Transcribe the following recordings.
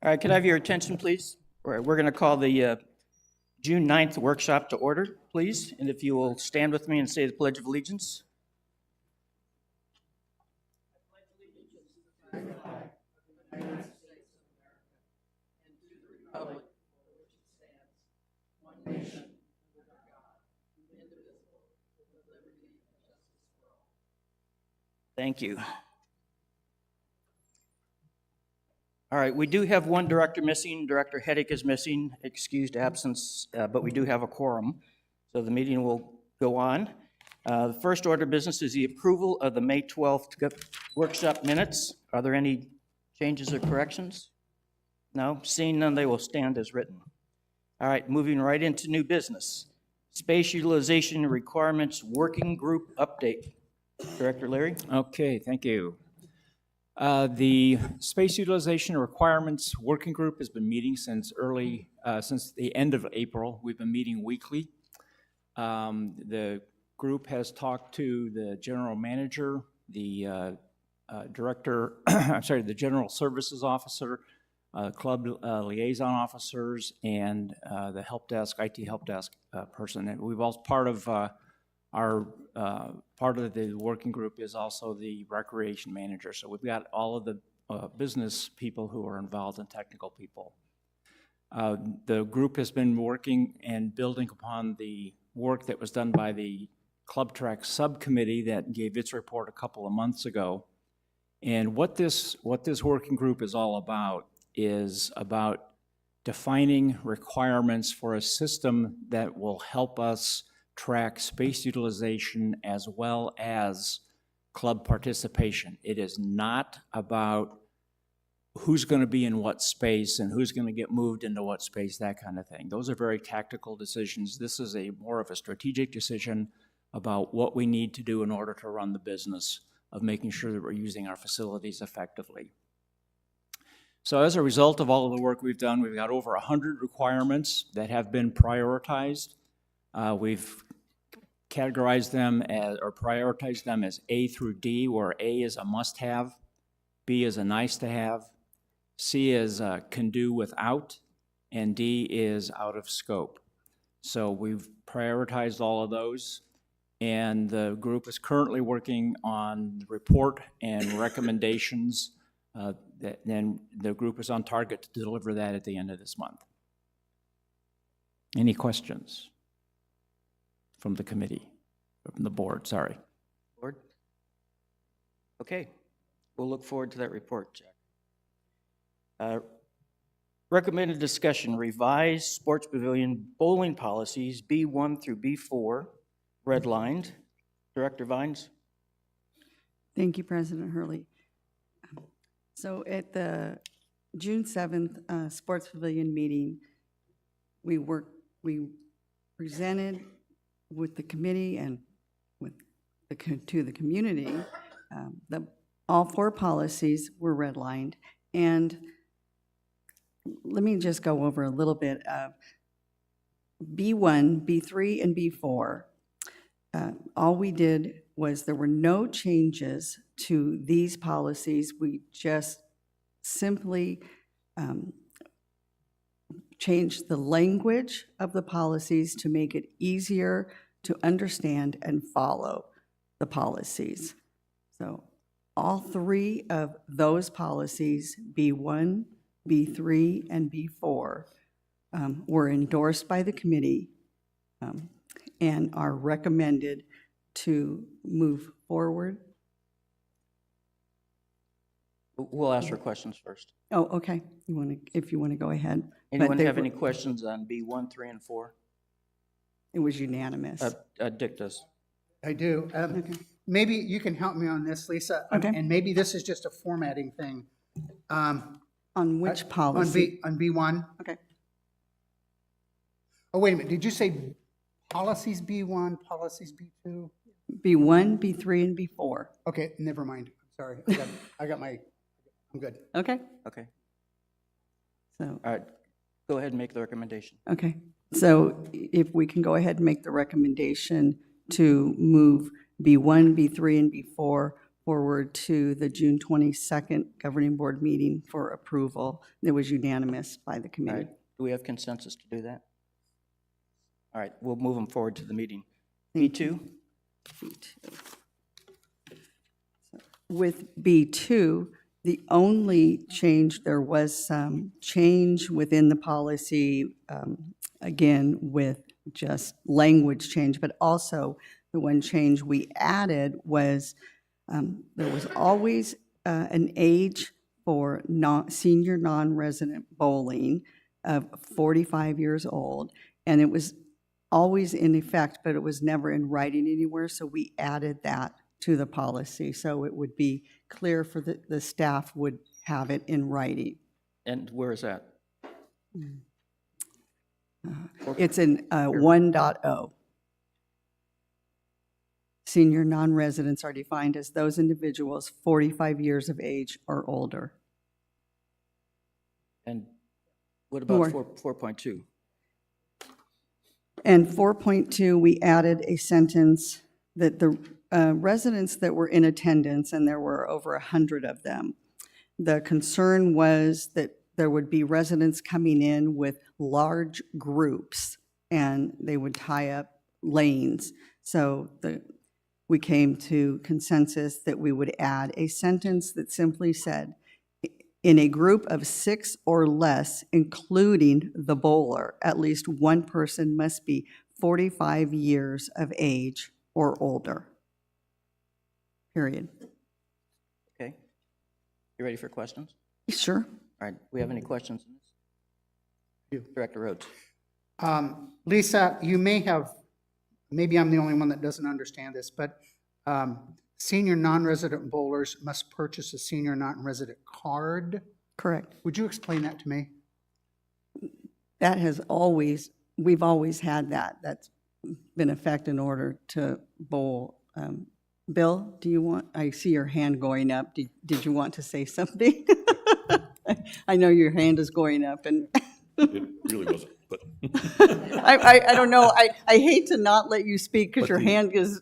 All right, could I have your attention, please? We're going to call the June 9th workshop to order, please. And if you will stand with me and say the Pledge of Allegiance. Thank you. All right, we do have one director missing. Director Heddick is missing, excused absence, but we do have a quorum, so the meeting will go on. The first order of business is the approval of the May 12th workshop minutes. Are there any changes or corrections? No? Seeing none, they will stand as written. All right, moving right into new business. Space Utilization Requirements Working Group Update. Director Larry? Okay, thank you. The Space Utilization Requirements Working Group has been meeting since the end of April. We've been meeting weekly. The group has talked to the general manager, the director, the general services officer, club liaison officers, and the help desk, IT help desk person. And we've also part of the working group is also the recreation manager. So we've got all of the business people who are involved and technical people. The group has been working and building upon the work that was done by the Club Track subcommittee that gave its report a couple of months ago. And what this working group is all about is about defining requirements for a system that will help us track space utilization as well as club participation. It is not about who's going to be in what space and who's going to get moved into what space, that kind of thing. Those are very tactical decisions. This is more of a strategic decision about what we need to do in order to run the business of making sure that we're using our facilities effectively. So as a result of all of the work we've done, we've got over 100 requirements that have been prioritized. We've categorized them or prioritized them as A through D, where A is a must-have, B is a nice-to-have, C is a can do without, and D is out of scope. So we've prioritized all of those, and the group is currently working on the report and recommendations. Then the group is on target to deliver that at the end of this month. Any questions from the committee, from the board, sorry. Board? Okay, we'll look forward to that report, Jack. Recommended discussion, revised sports pavilion bowling policies, B1 through B4, redlined. Director Vines? Thank you, President Hurley. So at the June 7th Sports Pavilion meeting, we presented with the committee and to the community, all 4 policies were redlined. And let me just go over a little bit of B1, B3, and B4. All we did was there were no changes to these policies. We just simply changed the language of the policies to make it easier to understand and follow the policies. So all 3 of those policies, B1, B3, and B4, were endorsed by the committee and are recommended to move forward. We'll ask for questions first. Oh, okay. If you want to go ahead. Anyone have any questions on B1, 3, and 4? It was unanimous. Dick does. I do. Okay. Maybe you can help me on this, Lisa. Okay. And maybe this is just a formatting thing. On which policy? On B1. Okay. Oh, wait a minute. Did you say policies B1, policies B2? B1, B3, and B4. Okay, never mind. Sorry. I'm good. Okay. Okay. So, All right. Go ahead and make the recommendation. okay. So if we can go ahead and make the recommendation to move B1, B3, and B4 forward to the June 22nd governing board meeting for approval. It was unanimous by the All committee. right, do we have consensus to do that? All right, we'll move them forward to the meeting. Thank B2? With B2, the only change, there was some change within the policy, again, with just language change, but also the one change we added was there was always an age for senior non-resident bowling of 45 years old, and it was always in effect, but it was never in writing anywhere, so we added that to the policy, so it would be clear for the staff would have it in writing. And where is that? It's in 1.0. Senior non-residents are defined as those individuals 45 years of age or older. And what about More. 4.2? And 4.2, we added a sentence that the residents that were in attendance, and there were over 100 of them, the concern was that there would be residents coming in with large groups, and they would tie up lanes. So we came to consensus that we would add a sentence that simply said, in a group of 6 or less, including the bowler, at least one person must be 45 years of age or older. Period. Okay. You ready for questions? Sure. All right, we have any questions? Director Rhodes. Lisa, you may have, maybe I'm the only one that doesn't understand this, but senior non-resident bowlers must purchase a senior non-resident card. Correct. Would you explain that to me? That has always, we've always had that. That's been effect in order to bowl. Bill, do you want, I see your hand going up. Did you want to say something? I know your hand is going up, and It really wasn't, but I don't know. I hate to not let you speak because But your the- hand is,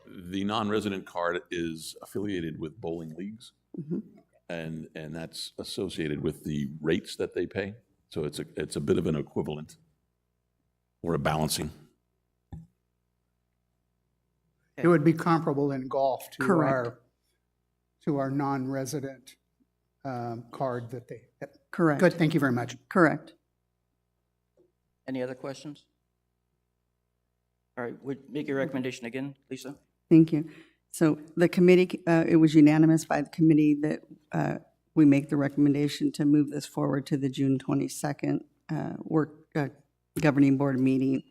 the non-resident card is affiliated with bowling leagues, Mhm. and that's associated with the rates that they pay. So it's a bit of an equivalent or a balancing. It would be comparable in golf to Correct. our non-resident card that they, correct. good, thank you very much. Correct. Any other questions? All right, would make your recommendation again, Lisa? Thank you. So the committee, it was unanimous by the committee that we make the recommendation to move this forward to the June 22nd governing board meeting.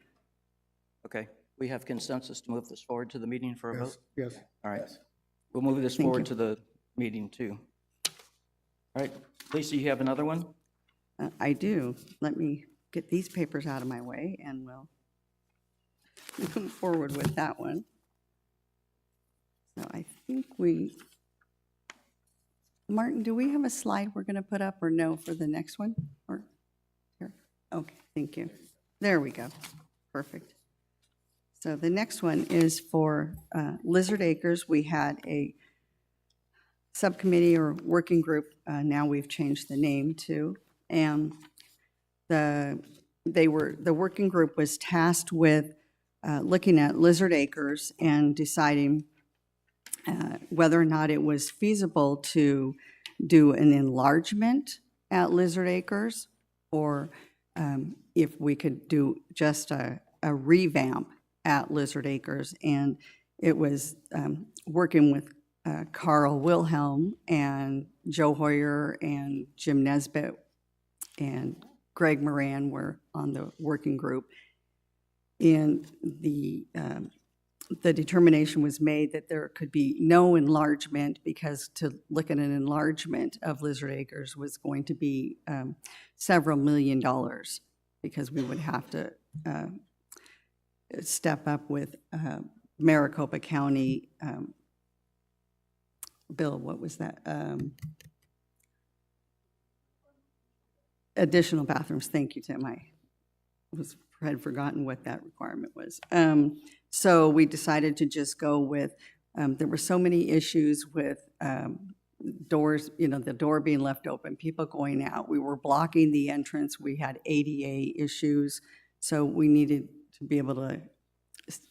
Okay, we have consensus to move this forward to the meeting for a vote? Yes. All right, we'll move this Thank forward you. to the meeting too. All right, Lisa, you have another one? I do. Let me get these papers out of my way and we'll move forward with that one. So I think Martin, do we have a slide we're going to put up or no for the next one? Or here? Okay, thank you. There we go. Perfect. So the next one is for Lizard Acres. We had a subcommittee or working group, now we've changed the name to, and the working group was tasked with looking at Lizard Acres and deciding whether or not it was feasible to do an enlargement at Lizard Acres, or if we could do just a revamp at Lizard Acres. And it was working with Carl Wilhelm and Joe Hoyer and Jim Nesbitt and Greg Moran were on the working group. And the determination was made that there could be no enlargement, because to look at an enlargement of Lizard Acres was going to be several $1 million, because we would have to step up with Maricopa County. Bill, what was that? Additional bathrooms. Thank you, Tim. I had forgotten what that requirement was. So we decided to just go with There were so many issues with doors, the door being left open, people going out. We were blocking the entrance. We had ADA issues. So we needed to be able to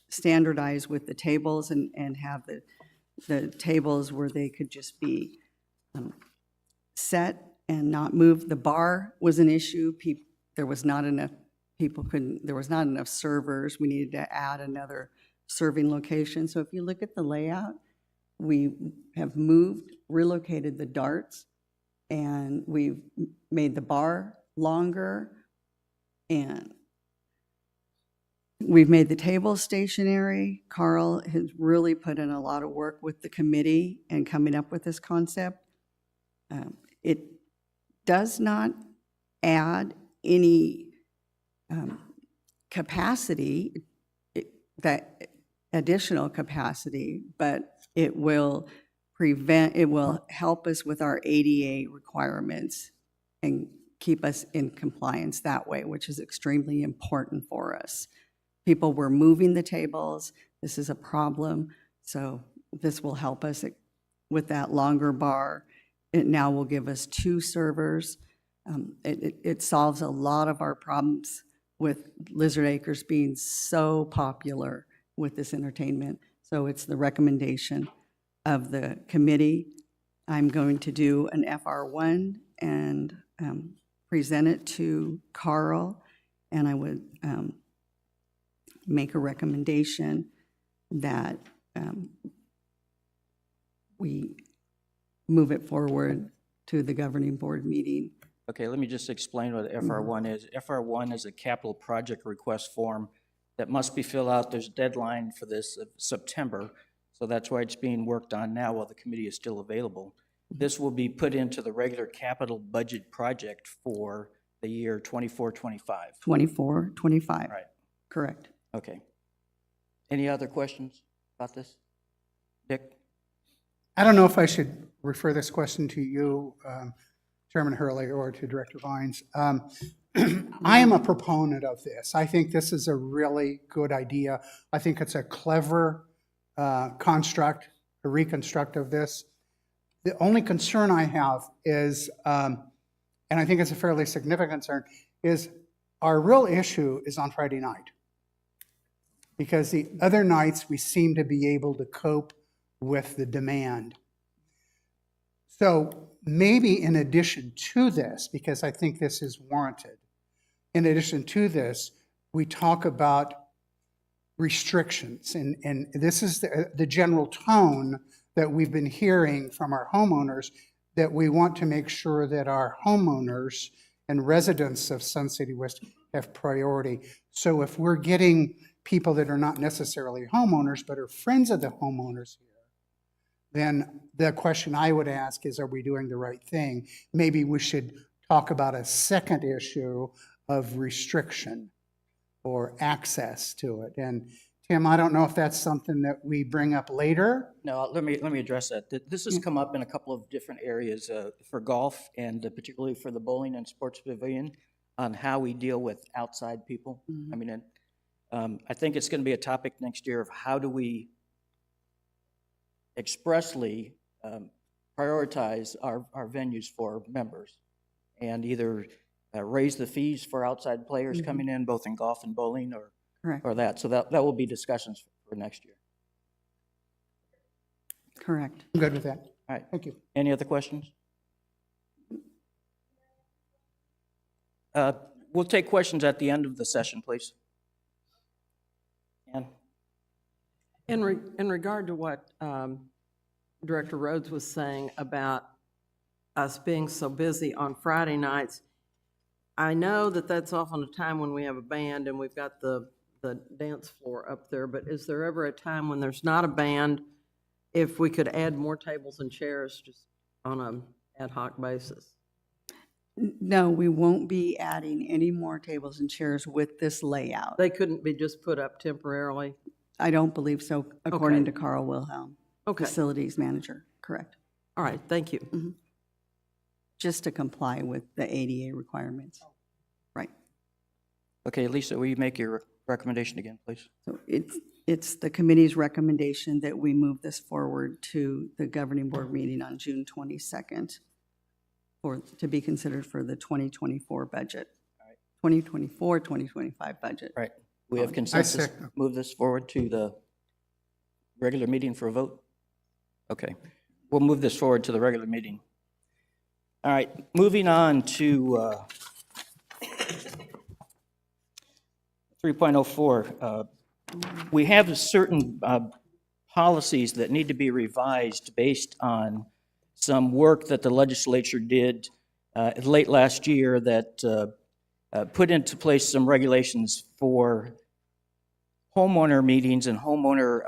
standardize with the tables and have the tables where they could just be set and not move. The bar was an issue. There was not enough there was not enough servers. We needed to add another serving location. So if you look at the layout, we have relocated the darts, and we've made the bar longer, and we've made the table stationary. Carl has really put in a lot of work with the committee and coming up with this concept. It does not add any capacity, that additional capacity, but it will help us with our ADA requirements and keep us in compliance that way, which is extremely important for us. People were moving the tables. This is a problem. So this will help us with that longer bar. It now will give us 2 servers. It solves a lot of our problems with Lizard Acres being so popular with this entertainment. So it's the recommendation of the committee. I'm going to do an FR1 and present it to Carl, and I would make a recommendation that we move it forward to the governing board meeting. Okay, let me just explain what FR1 is. FR1 is a capital project request form that must be filled out. There's a deadline for this of September, so that's why it's being worked on now while the committee is still available. This will be put into the regular capital budget project for the year 24-25. 24, 25. Right. Correct. Okay. Any other questions about this? Dick? I don't know if I should refer this question to you, Chairman Hurley, or to Director Vines. I am a proponent of this. I think this is a really good idea. I think it's a clever construct, a reconstruct of this. The only concern I have is, and I think it's a fairly significant concern, is our real issue is on Friday night. Because the other nights we seem to be able to cope with the demand. So maybe in addition to this, because I think this is warranted, in addition to this, we talk about restrictions. And this is the general tone that we've been hearing from our homeowners, that we want to make sure that our homeowners and residents of Sun City West have priority. So if we're getting people that are not necessarily homeowners, but are friends of the homeowners here, then the question I would ask is, are we doing the right thing? Maybe we should talk about a second issue of restriction or access to it. And Tim, I don't know if that's something that we bring up later. No, let me address that. This has come up in a couple of different areas for golf and particularly for the bowling and sports pavilion on how we deal with outside people. I mean, I think it's going to be a topic next year of how do we expressly prioritize our venues for members and either raise the fees for outside players coming in, both in golf and bowling, or that. So that will be discussions for next year. Correct. I'm good with that. All right. Thank you. Any other questions? We'll take questions at the end of the session, please. Ann? In regard to what Director Rhodes was saying about us being so busy on Friday nights, I know that that's often a time when we have a band and we've got the dance floor up there, but is there ever a time when there's not a band, if we could add more tables and chairs just on an ad hoc basis? No, we won't be adding any more tables and chairs with this layout. They couldn't be just put up temporarily? I don't believe so, according to Carl Wilhelm, Okay. facilities manager. Correct. All right, thank you. Just to comply with the ADA requirements. Right. Okay, Lisa, will you make your recommendation again, please? So it it's the committee's recommendation that we move this forward to the governing board meeting on June 22nd to be considered for the 2024 budget. 2024, 2025 budget. All right, we have consensus, second. move this forward to the regular meeting for a vote? Okay, we'll move this forward to the regular meeting. All right, moving on to 3.04. We have certain policies that need to be revised based on some work that the legislature did late last year that put into place some regulations for homeowner meetings and homeowner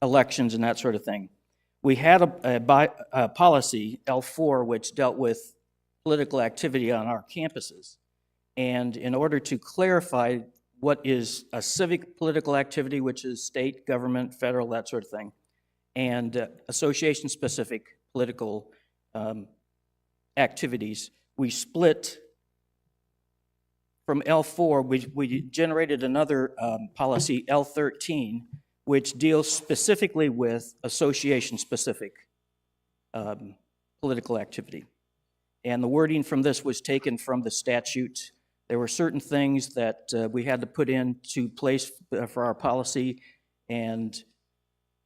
elections and that sort of thing. We had a policy, L4, which dealt with political activity on our campuses. And in order to clarify what is a civic political activity, which is state, government, federal, that sort of thing, and association-specific political activities, we split from L4, we generated another policy, L13, which deals specifically with association-specific political activity. And the wording from this was taken from the statute. There were certain things that we had to put into place for our policy, and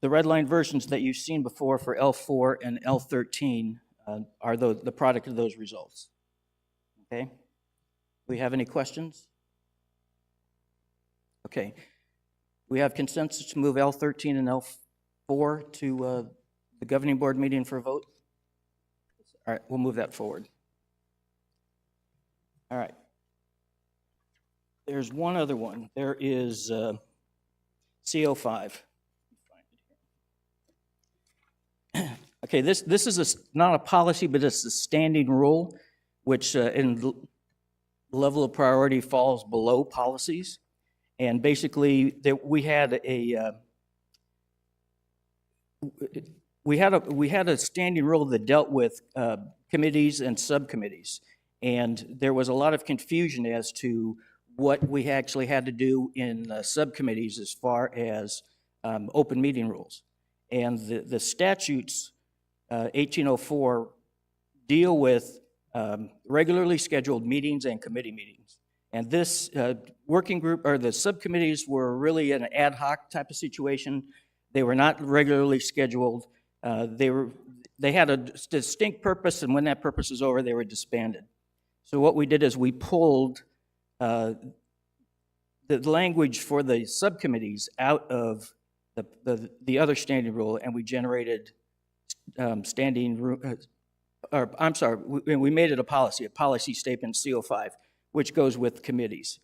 the red line versions that you've seen before for L4 and L13 are the product of those results. Okay? We have any questions? Okay. We have consensus to move L13 and L4 to the governing board meeting for a vote? All right, we'll move that forward. All right. There's one other one. There is CO5. Okay, this is not a policy, but it's a standing rule, which in level of priority falls below policies. And basically, we had a standing rule that dealt with committees and subcommittees. And there was a lot of confusion as to what we actually had to do in subcommittees as far as open meeting rules. And the statutes, 1804, deal with regularly scheduled meetings and committee meetings. And this working group, or the subcommittees, were really an ad hoc type of situation. They were not regularly scheduled. They had a distinct purpose, and when that purpose was over, they were disbanded. So what we did is we pulled the language for the subcommittees out of the other standing rule, and we generated we made it a policy statement, CO5, which goes with committees,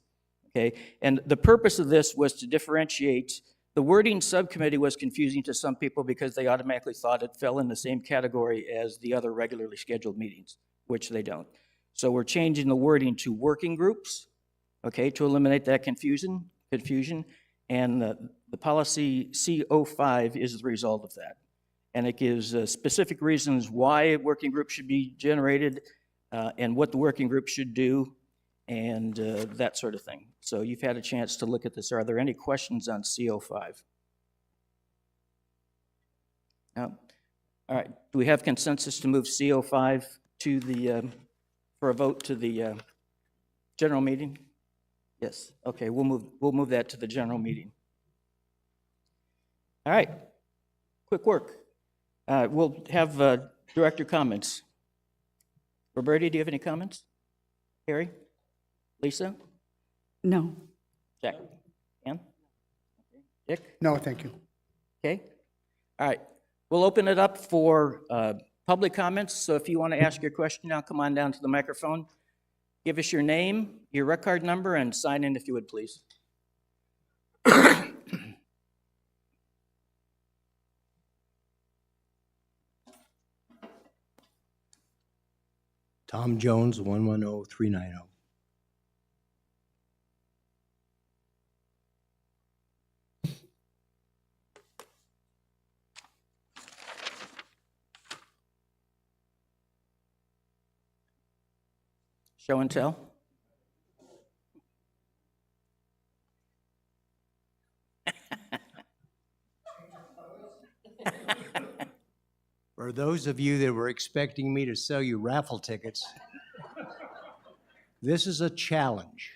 okay? And the purpose of this was to differentiate. The wording subcommittee was confusing to some people because they automatically thought it fell in the same category as the other regularly scheduled meetings, which they don't. So we're changing the wording to working groups, okay, to eliminate that confusion, and the policy CO5 is the result of that. And it gives specific reasons why a working group should be generated and what the working group should do and that sort of thing. So you've had a chance to look at this. Are there any questions on CO5? No? All right. Do we have consensus to move CO5 to for a vote to the general meeting? Yes. Okay. We'll move that to the general meeting. All right. Quick work. We'll have director comments. Roberta, do you have any comments? Harry? Lisa? No. Jack? Ann? Dick? No, thank you. Okay. All right. We'll open it up for public comments. So if you want to ask your question now, come on down to the microphone. Give us your name, your rec card number, and sign in if you would, please. Tom Jones, 110390. Show and tell. For those of you that were expecting me to sell you raffle tickets, this is a challenge.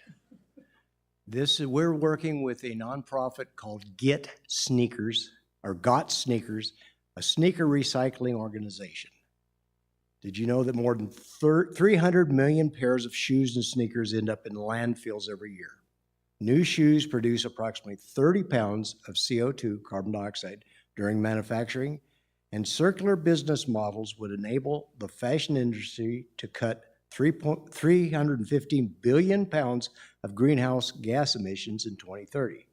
We're working with a nonprofit called Get Sneakers, or Got Sneakers, a sneaker recycling organization. Did you know that more than 300 million pairs of shoes and sneakers end up in landfills every year? New shoes produce approximately 30 pounds of CO2, carbon dioxide, during manufacturing, and circular business models would enable the fashion industry to cut 315 billion pounds of greenhouse gas emissions in 2030.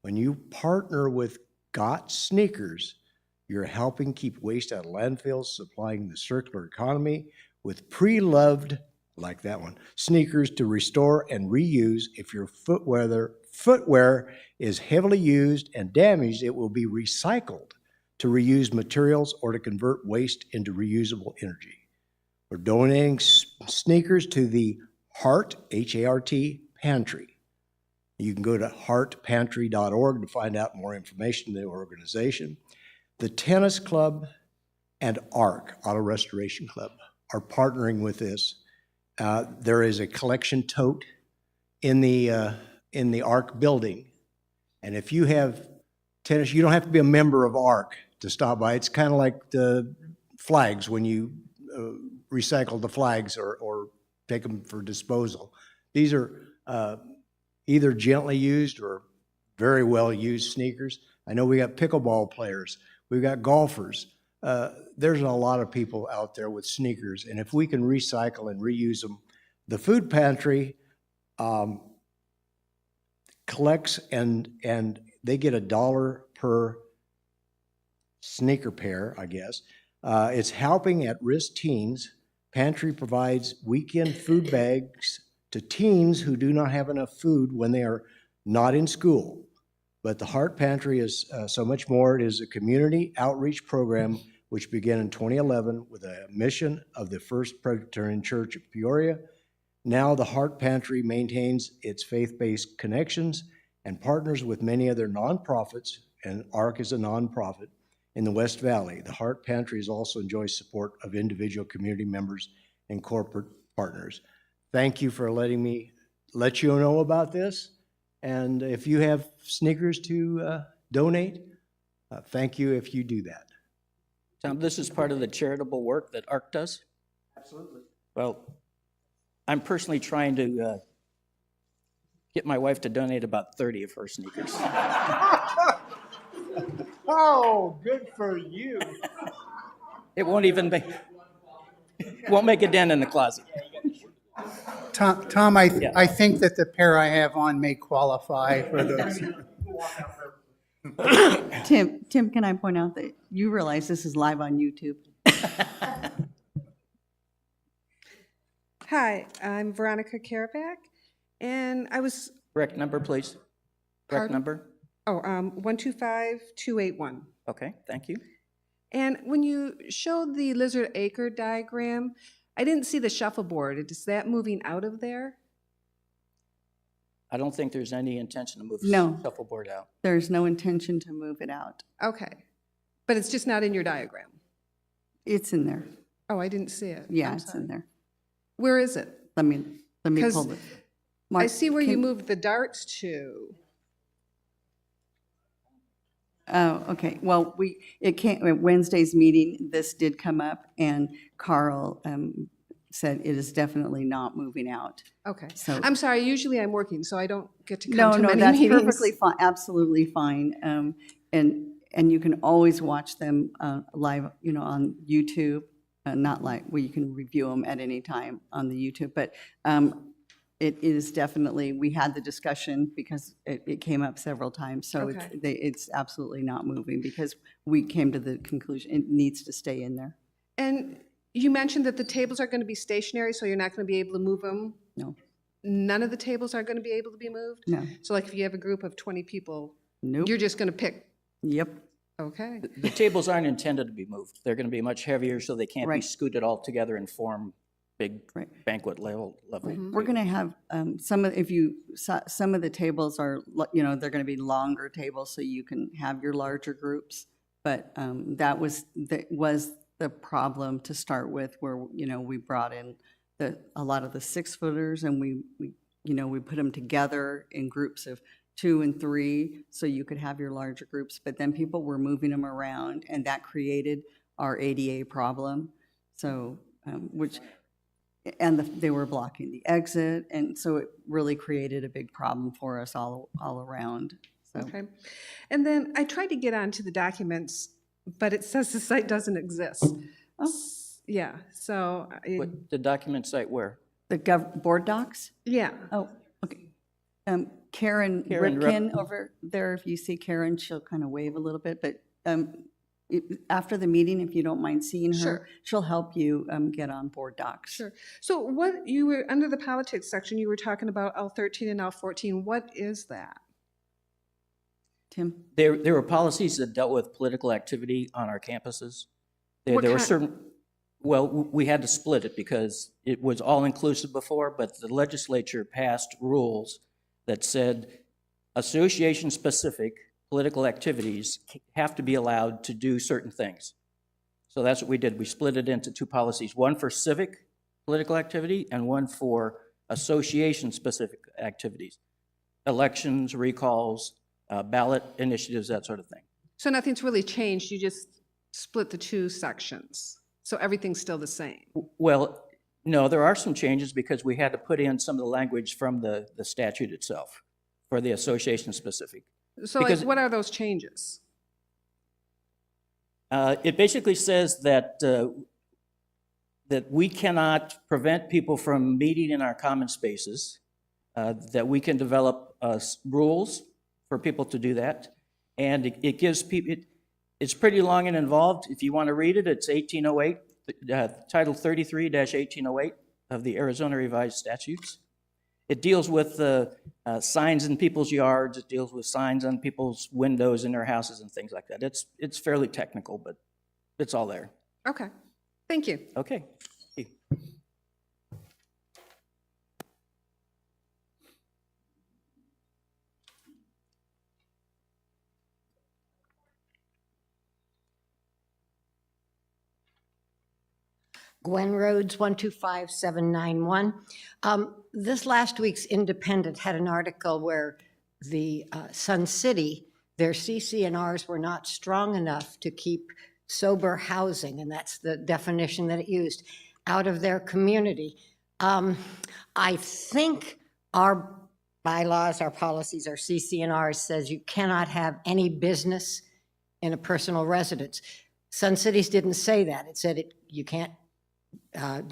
When you partner with Got Sneakers, you're helping keep waste out of landfills, supplying the circular economy with pre-loved, like that one, sneakers to restore and reuse. If your footwear is heavily used and damaged, it will be recycled to reuse materials or to convert waste into reusable energy. We're donating sneakers to the Heart, H-A-R-T, Pantry. You can go to heartpantry.org to find out more information on the organization. The Tennis Club and ARC, Auto Restoration Club, are partnering with this. There is a collection tote in the ARC building. And if you have tennis, you don't have to be a member of ARC to stop by. It's kind of like the flags when you recycle the flags or take them for disposal. These are either gently used or very well used sneakers. I know we got pickleball players. We've got golfers. There's a lot of people out there with sneakers, and if we can recycle and reuse them, the food pantry collects and they get $1 per sneaker pair, I guess. It's helping at-risk teens. Pantry provides weekend food bags to teens who do not have enough food when they are not in school. But the Heart Pantry is so much more. It is a community outreach program which began in 2011 with a mission of the First Presbyterian Church of Peoria. Now the Heart Pantry maintains its faith-based connections and partners with many other nonprofits, and ARC is a nonprofit, in the West Valley. The Heart Pantry also enjoys support of individual community members and corporate partners. Thank you for letting me let you know about this. And if you have sneakers to donate, thank you if you do that. Tom, this is part of the charitable work that ARC does? Absolutely. Well, I'm personally trying to get my wife to donate about 30 of her sneakers. Oh, good for you. It won't even won't make a dent in the closet. Tom, I think that the pair I have on may qualify for those. Tim, can I point out that you realize this is live on YouTube? Hi, I'm Veronica Karaback, and I was, Correct number, please. Correct Pardon? number. 125281. Okay, thank you. And when you showed the lizard acre diagram, I didn't see the shuffleboard. Is that moving out of there? I don't think there's any intention to move No. shuffleboard out. There's no intention to move it out. Okay. But it's just not in your diagram? It's in there. Oh, I didn't see it. Yeah, I'm it's sorry. in there. Where is it? Let me 'Cause pull it. I Mark, see where you can- moved the darts to. Oh, okay. Well, it came, at Wednesday's meeting, this did come up, and Carl said it is definitely not moving out. Okay. So- I'm sorry, usually I'm working, so I don't get to No, come to no, many that's meetings. perfectly fine, absolutely fine. And you can always watch them live, on YouTube, not live, where you can review them at any time on the YouTube. But it is definitely, we had the discussion because it came up several times. So Okay. it's absolutely not moving because we came to the conclusion it needs to stay in there. And you mentioned that the tables are going to be stationary, so you're not going to be able to move them? No, None of the tables are going to be able to be moved? no, So like if you have a group of 20 people, nope. you're just going to pick, Yep, okay? The tables aren't intended to be moved. They're going to be much heavier, so they can't be Right. scooted all together and form big Right. banquet level. we're going to have some of, if you saw, some of the tables are, they're going to be longer tables so you can have your larger groups. But that was the problem to start with, where, we brought in a lot of the 6-footers, and we put them together in groups of 2 and 3, so you could have your larger groups, but then people were moving them around, and that created our ADA problem. So, they were blocking the exit, and so it really created a big problem for us all around. So. Okay. And then I tried to get onto the documents, but it says the site doesn't exist. Oh. Yeah, so, What, the document site where? The board docs? yeah. Oh, okay. Karen Karen Ripken over there, if you see Karen, she'll kind of wave a little bit, but after the meeting, if you don't mind seeing her, Sure. she'll help you get on board docs. Sure. So what you were, under the politics section, you were talking about L13 and L14. What is that? Tim? There were policies that dealt with political activity on our campuses. There What were kind- certain, well, we had to split it because it was all-inclusive before, but the legislature passed rules that said association-specific political activities have to be allowed to do certain things. So that's what we did. We split it into 2 policies, one for civic political activity and one for association-specific activities, elections, recalls, ballot initiatives, that sort of thing. So nothing's really changed, you just split the 2 sections. So everything's still the same. Well, no, there are some changes because we had to put in some of the language from the statute itself for the association-specific. So like, Because- what are those changes? It basically says that that we cannot prevent people from meeting in our common spaces, that we can develop rules for people to do that, and it gives people, it's pretty long and involved. If you want to read it, it's 1808, Title 33-1808 of the Arizona Revised Statutes. It deals with signs in people's yards. It deals with signs on people's windows in their houses and things like that. It's fairly technical, but it's all there. Okay, thank you. Okay. Gwen Rhodes, 125791. This last week's Independent had an article where the Sun City, their CC&Rs were not strong enough to keep sober housing, and that's the definition that it used, out of their community. I think our bylaws, our policies, our CC&Rs says you cannot have any business in a personal residence. Sun Cities didn't say that. It said you can't,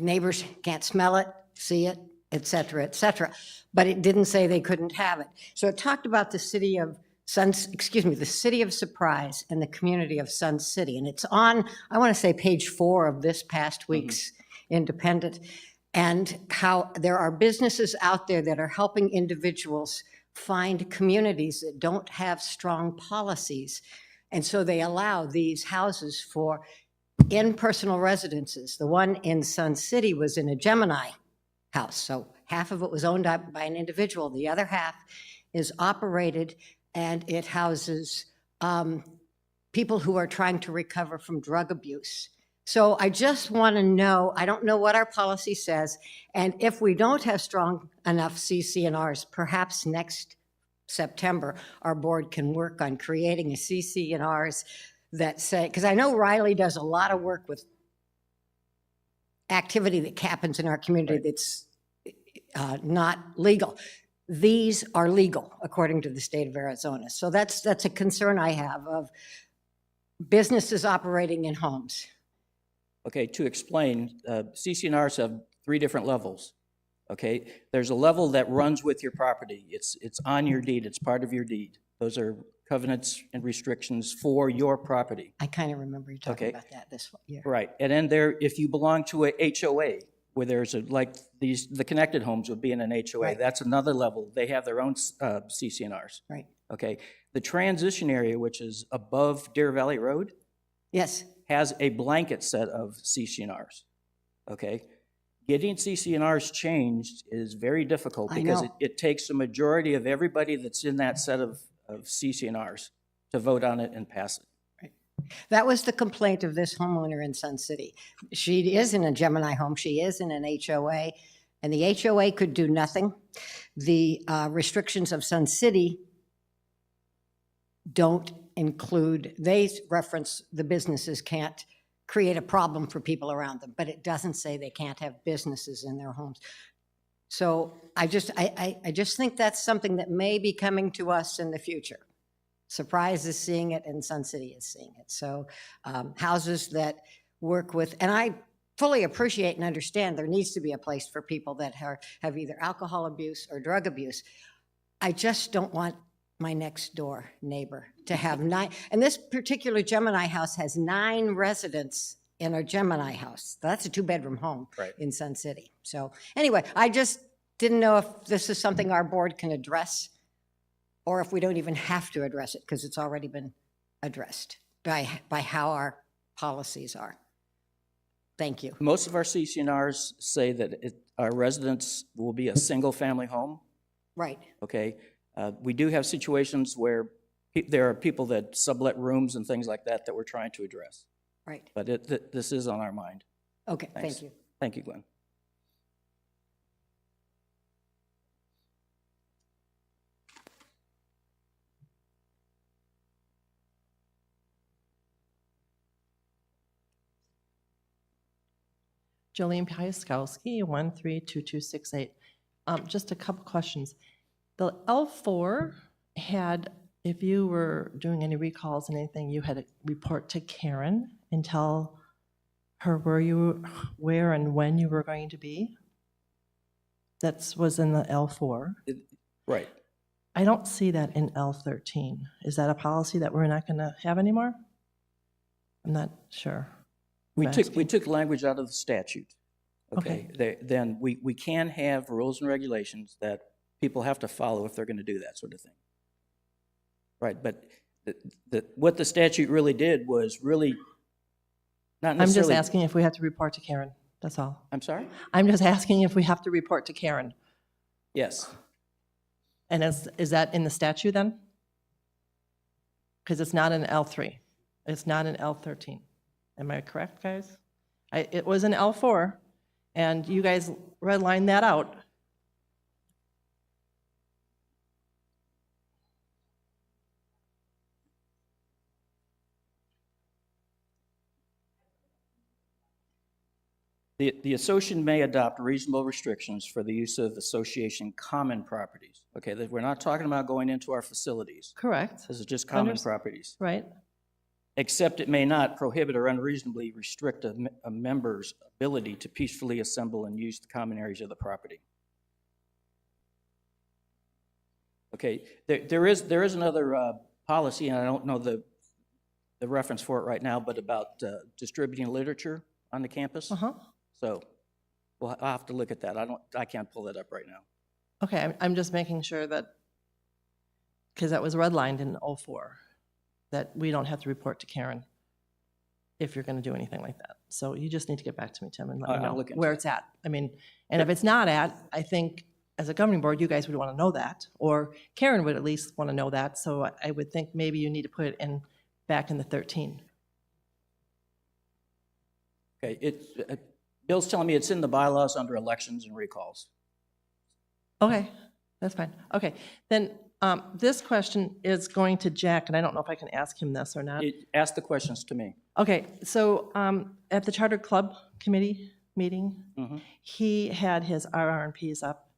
neighbors can't smell it, see it, et cetera, but it didn't say they couldn't have it. So it talked about the city of the city of Surprise and the community of Sun City, and it's on, I want to say, page 4 of this past week's Independent, and how there are businesses out there that are helping individuals find communities that don't have strong policies, and so they allow these houses for in personal residences. The one in Sun City was in a Gemini house, so half of it was owned by an individual, the other half is operated, and it houses people who are trying to recover from drug abuse. So I just want to know, I don't know what our policy says, and if we don't have strong enough CC&Rs, perhaps next September, our board can work on creating a CC&Rs that say, because I know Riley does a lot of work with activity that happens in our community that's not legal. These are legal, according to the state of Arizona. So that's a concern I have of businesses operating in homes. Okay, to explain, CC&Rs have 3 different levels. Okay, there's a level that runs with your property. It's on your deed. It's part of your deed. Those are covenants and restrictions for your property. I kind of remember you talking Okay. about that this year. Right, and then there, if you belong to a HOA, where there's the connected homes would be in an HOA, Right. that's another level. They have their own CC&Rs. Right. Okay, the transition area, which is above Deer Valley Road, Yes. has a blanket set of CC&Rs. Okay, getting CC&Rs changed is very difficult I because know. it takes a majority of everybody that's in that set of CC&Rs to vote on it and pass it. That was the complaint of this homeowner in Sun City. She is in a Gemini home, she is in an HOA, and the HOA could do nothing. The restrictions of Sun City don't include, they reference the businesses can't create a problem for people around them, but it doesn't say they can't have businesses in their homes. So I just think that's something that may be coming to us in the future. Surprise is seeing it, and Sun City is seeing it. So houses that work with, and I fully appreciate and understand there needs to be a place for people that have either alcohol abuse or drug abuse. I just don't want my next door neighbor to have 9, and this particular Gemini house has 9 residents in a Gemini house. That's a 2-bedroom home in Sun City. So anyway, I just didn't know if this is something our board can address, or if we don't even have to address it because it's already been addressed by how our policies are. Thank you. Most of our CCNRs say that our residence will be a single-family home, Right. okay? We do have situations where there are people that sublet rooms and things like that that we're trying to address. Right. But this is on our mind. Okay, Thanks. thank you. Thank you, Glenn. Jolene Piaskowski, 132268. Just a couple questions. The L4 had, if you were doing any recalls and anything, you had to report to Karen and tell her where and when you were going to be. That was in the L4. Right. I don't see that in L13. Is that a policy that we're not going to have anymore? I'm not sure. We I'm took asking. language out of the statute. Okay. Then we can have rules and regulations that people have to follow if they're going to do that sort of thing. Right, but what the statute really did was really not I'm just necessarily. asking if we have to report to Karen. That's all. I'm sorry? I'm just asking if we have to report to Karen. Yes. And is that in the statute then? Because it's not in L3. It's not in L13. Am I correct, guys? It was in L4, and you guys redlined that out. The association may adopt reasonable restrictions for the use of association common properties. Okay, we're not talking about going into our facilities. Correct. This is just common properties. Right. Except it may not prohibit or unreasonably restrict a member's ability to peacefully assemble and use the common areas of the property. Okay, there is another policy, and I don't know the reference for it right now, but about distributing literature on the campus. Uh-huh. So I'll have to look at that. I can't pull that up right now. Okay, I'm just making sure that, because that was redlined in 04, that we don't have to report to Karen if you're going to do anything like that. So you just need to get back to me, Tim, and let me I'll know look into where it. it's at. I mean, and if it's not at, I think as a governing board, you guys would want to know that, or Karen would at least want to know that. So I would think maybe you need to put it back in the 13. Okay, Bill's telling me it's in the bylaws under elections and recalls. Okay, that's fine. Okay, then this question is going to Jack, and I don't know if I can ask him this or not. Ask the questions to me. Okay, so at the Charter Club Committee meeting, he had his RRMPs up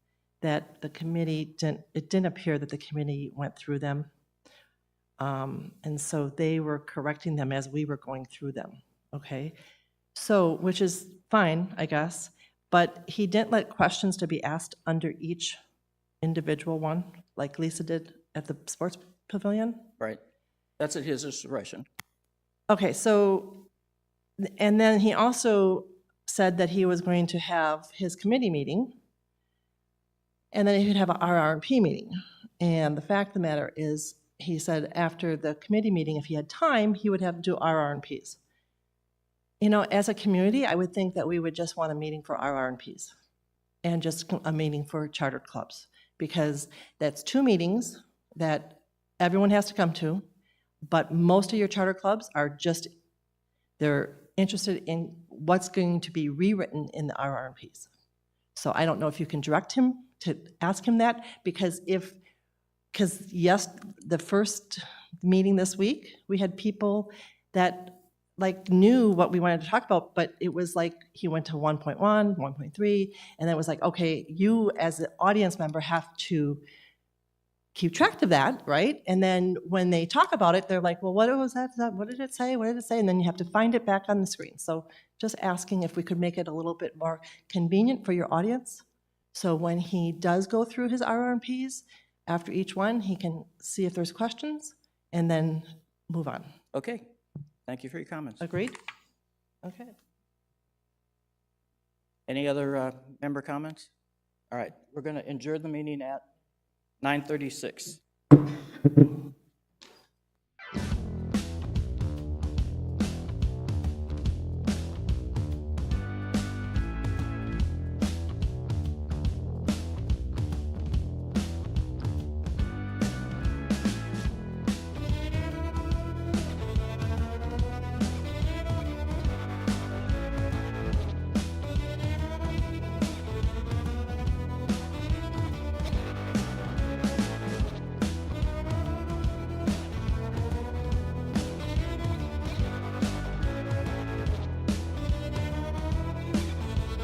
that the committee it didn't appear that the committee went through them. And so they were correcting them as we were going through them, okay? So, which is fine, I guess, but he didn't let questions to be asked under each individual one, like Lisa did at the sports pavilion. Right. That's at his discretion. Okay, so, and then he also said that he was going to have his committee meeting, and then he would have an RRP meeting. And the fact of the matter is, he said after the committee meeting, if he had time, he would have to do RRPs. You know, as a community, I would think that we would just want a meeting for RRPs and just a meeting for chartered clubs, because that's 2 meetings that everyone has to come to. But most of your charter clubs are just, they're interested in what's going to be rewritten in the RRMPs. So I don't know if you can direct him to ask him that, because yes, the first meeting this week, we had people that like knew what we wanted to talk about, but it was like he went to 1.1, 1.3, and then it was like, okay, you as an audience member have to keep track of that, right? And then when they talk about it, they're like, well, what was that? What did it say? What did it say? And then you have to find it back on the screen. So just asking if we could make it a little bit more convenient for your audience. So when he does go through his RRMPs, after each one, he can see if there's questions and then move on. Okay, thank you for your comments. Agreed? Okay. Any other member comments? All right, we're going to adjourn the meeting at 9:36.